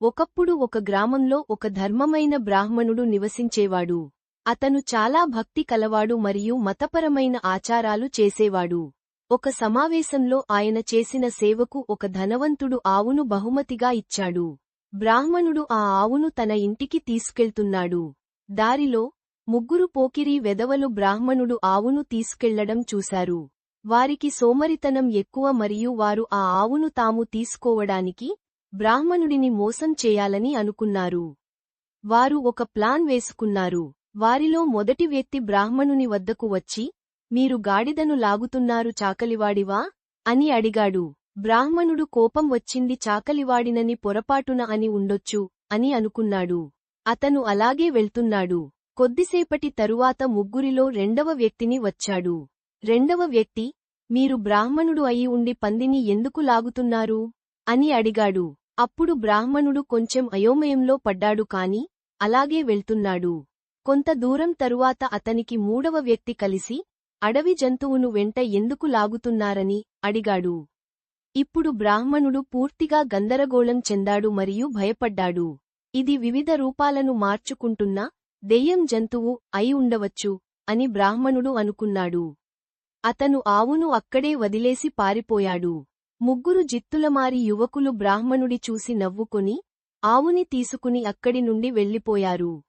ఒకప్పుడు ఒక గ్రామంలో ఒక ధర్మమైన బ్రాహ్మణుడు నివసించేవాడు. అతను చాలా భక్తి కలవాడు మరియు మతపరమైన ఆచారాలు చేసేవాడు. ఒక సమావేశంలో ఆయన చేసిన సేవకు ఒక ధనవంతుడు ఆవును బహుమతిగా ఇచ్చాడు. బ్రాహ్మణుడు ఆ ఆవును తన ఇంటికి తీసుకెళ్తున్నాడు. దారిలో ముగ్గురు పోకిరీ వెధవలు బ్రాహ్మణుడు ఆవును తీసుకెళ్లడం చూశారు. వారికి సోమరితనం ఎక్కువ మరియు వారు ఆ ఆవును తాము తీసుకోవడానికి బ్రాహ్మణుడిని మోసం చేయాలని అనుకున్నారు. వారు ఒక ప్లాన్ వేసుకున్నారు. వారిలో మొదటి వ్యక్తి బ్రాహ్మణుని వద్దకు వచ్చి, మీరు గాడిదను లాగుతున్నారు చాకలివాడివా? అని అడిగాడు. బ్రాహ్మణుడు కోపం వచ్చింది చాకలివాడినని పొరపాటున అని ఉండొచ్చు అని అనుకున్నాడు. అతను అలాగే వెళ్తున్నాడు. కొద్దిసేపటి తరువాత ముగ్గురిలో రెండవ వ్యక్తిని వచ్చాడు. రెండవ వ్యక్తి, మీరు బ్రాహ్మణుడు అయి ఉండి పందిని ఎందుకు లాగుతున్నారు? అని అడిగాడు. అప్పుడు బ్రాహ్మణుడు కొంచెం అయోమయంలో పడ్డాడు కాని అలాగే వెళ్తున్నాడు. కొంత దూరం తరువాత అతనికి మూడవ వ్యక్తి కలిసి, అడవి జంతువును వెంట ఎందుకు లాగుతున్నారని అడిగాడు. ఇప్పుడు బ్రాహ్మణుడు పూర్తిగా గందరగోళం చెందాడు మరియు భయపడ్డాడు. ఇది వివిధ రూపాలను మార్చుకుంటున్న దెయ్యం జంతువు అయి ఉండవచ్చు అని బ్రాహ్మణుడు అనుకున్నాడు. అతను ఆవును అక్కడే వదిలేసి పారిపోయాడు. ముగ్గురు జిత్తులమారి యువకులు బ్రాహ్మణుడి చూసి నవ్వుకొని ఆవుని తీసుకుని అక్కడి నుండి వెళ్ళిపోయారు.